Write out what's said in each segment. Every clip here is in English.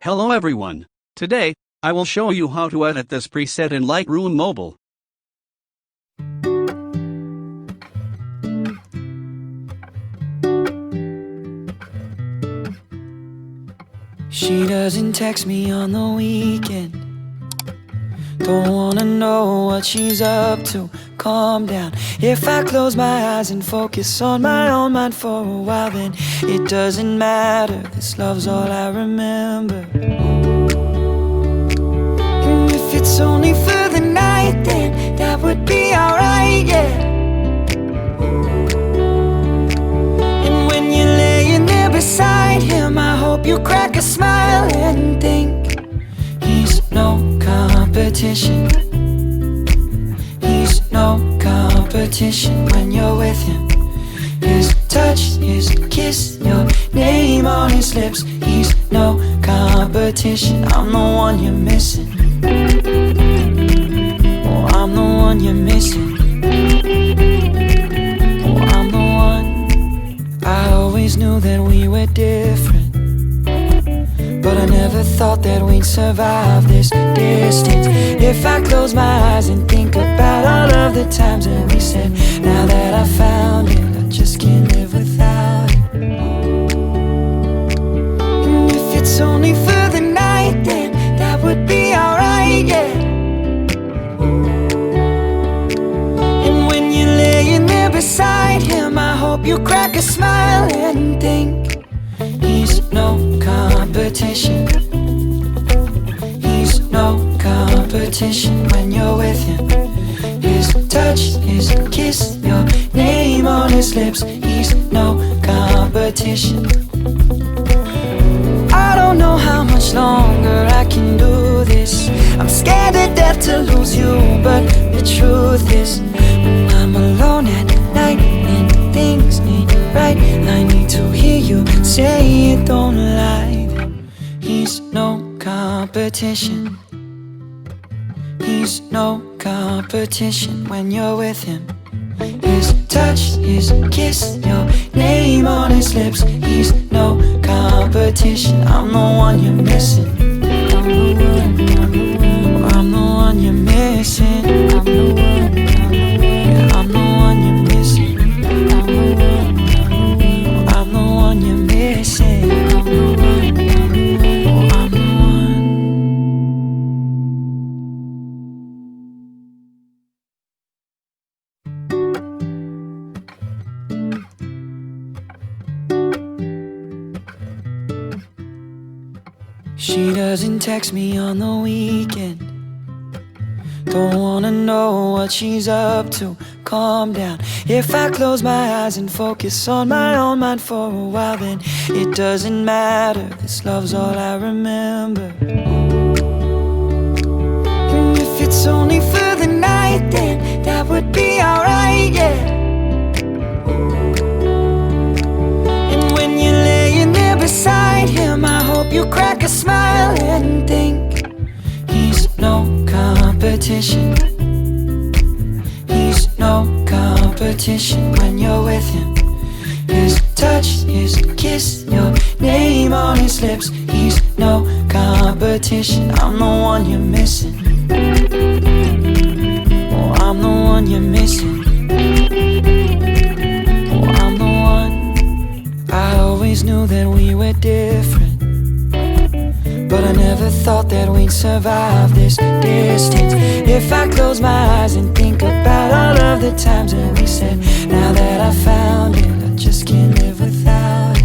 Hello everyone. Today, I will show you how to edit this preset in Lightroom Mobile. She doesn't text me on the weekend. Don't wanna know what she's up to. Calm down. If I close my eyes and focus on my own mind for a while, then it doesn't matter. This love's all I remember. And if it's only for the night, then that would be alright, yeah. And when you're laying there beside him, I hope you crack a smile and think he's no competition. He's no competition when you're with him. His touch, his kiss, your name on his lips. He's no competition. I'm the one you're missing. Oh, I'm the one you're missing. Oh, I'm the one. I always knew that we were different, but I never thought that we'd survive this distance. If I close my eyes and think about all of the times that we said, now that I found it, I just can't live without it. And if it's only for the night, then that would be alright, yeah. And when you're laying there beside him, I hope you crack a smile and think he's no competition. He's no competition when you're with him. His touch, his kiss, your name on his lips. He's no competition. I don't know how much longer I can do this. I'm scared to death to lose you, but the truth is, when I'm alone at night and things ain't right, I need to hear you say it, don't lie. He's no competition. He's no competition when you're with him. His touch, his kiss, your name on his lips. He's no competition. I'm the one you're missing. I'm the one you're missing. I'm the one. Yeah, I'm the one you're missing. I'm the one you're missing. I'm the one. I'm the one. She doesn't text me on the weekend. Don't wanna know what she's up to. Calm down. If I close my eyes and focus on my own mind for a while, then it doesn't matter. This love's all I remember. And if it's only for the night, then that would be alright, yeah. And when you're laying there beside him, I hope you crack a smile and think he's no competition. He's no competition when you're with him. His touch, his kiss, your name on his lips. He's no competition. I'm the one you're missing. Oh, I'm the one you're missing. Oh, I'm the one. I always knew that we were different, but I never thought that we'd survive this distance. If I close my eyes and think about all of the times that we said, now that I found it, I just can't live without it.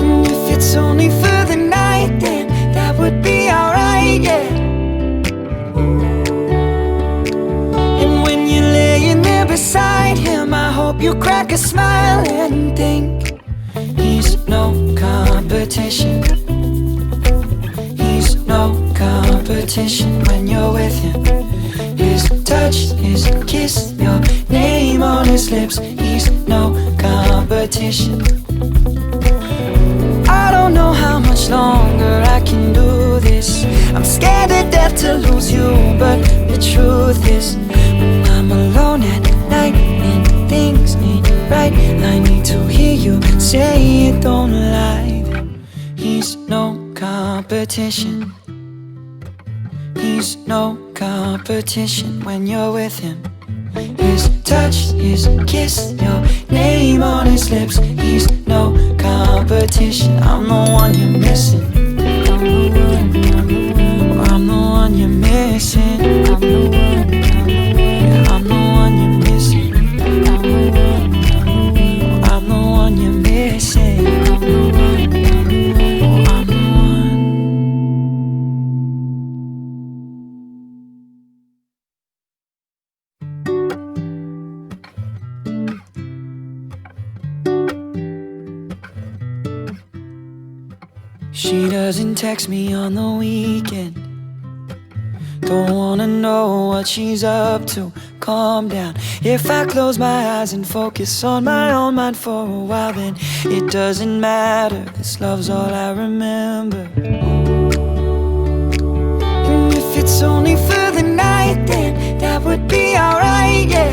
And if it's only for the night, then that would be alright, yeah. And when you're laying there beside him, I hope you crack a smile and think he's no competition. He's no competition when you're with him. His touch, his kiss, your name on his lips. He's no competition. I don't know how much longer I can do this. I'm scared to death to lose you, but the truth is, when I'm alone at night and things ain't right, I need to hear you say it, don't lie. He's no competition. He's no competition when you're with him. His touch, his kiss, your name on his lips. He's no competition. I'm the one you're missing. I'm the one you're missing. Yeah, I'm the one you're missing. I'm the one you're missing. I'm the one. She doesn't text me on the weekend. Don't wanna know what she's up to. Calm down. If I close my eyes and focus on my own mind for a while, then it doesn't matter. This love's all I remember. And if it's only for the night, then that would be alright, yeah.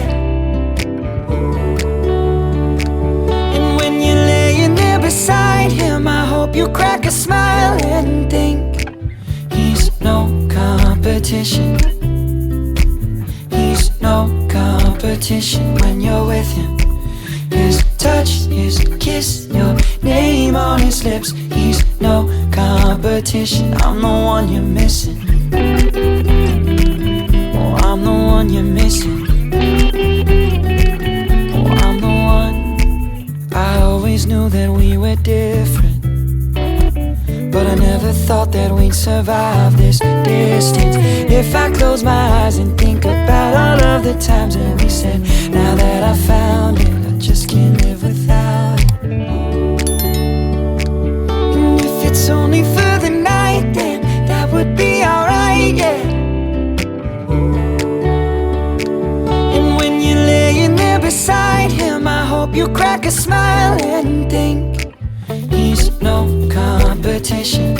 And when you're laying there beside him, I hope you crack a smile and think he's no competition. He's no competition when you're with him. His touch, his kiss, your name on his lips. He's no competition. I'm the one you're missing. Oh, I'm the one you're missing. Oh, I'm the one. I always knew that we were different, but I never thought that we'd survive this distance. If I close my eyes and think about all of the times that we said, now that I found it, I just can't live without it. And if it's only for the night, then that would be alright, yeah. And when you're laying there beside him, I hope you crack a smile and think he's no competition.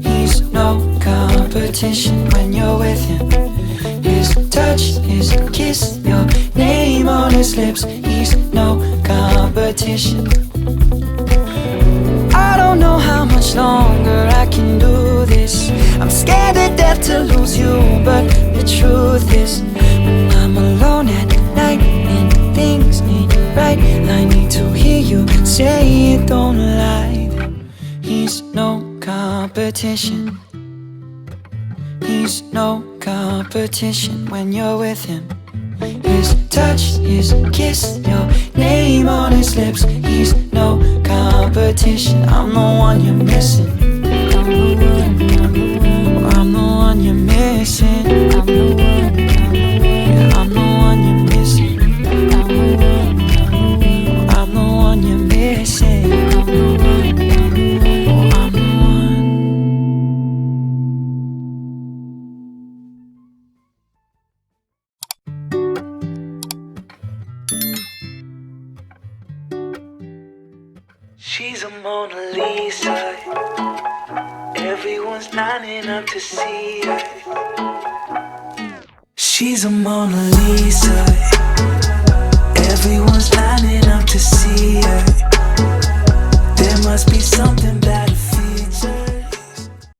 He's no competition when you're with him. His touch, his kiss, your name on his lips. He's no competition. I don't know how much longer I can do this. I'm scared to death to lose you, but the truth is, when I'm alone at night and things ain't right, I need to hear you say it, don't lie. He's no competition. He's no competition when you're with him. His touch, his kiss, your name on his lips. He's no competition. I'm the one you're missing. I'm the one you're missing. Yeah, I'm the one you're missing. I'm the one you're missing. Oh, I'm the one. She's a Mona Lisa. Everyone's lining up to see her. She's a Mona Lisa. Everyone's lining up to see her. There must be something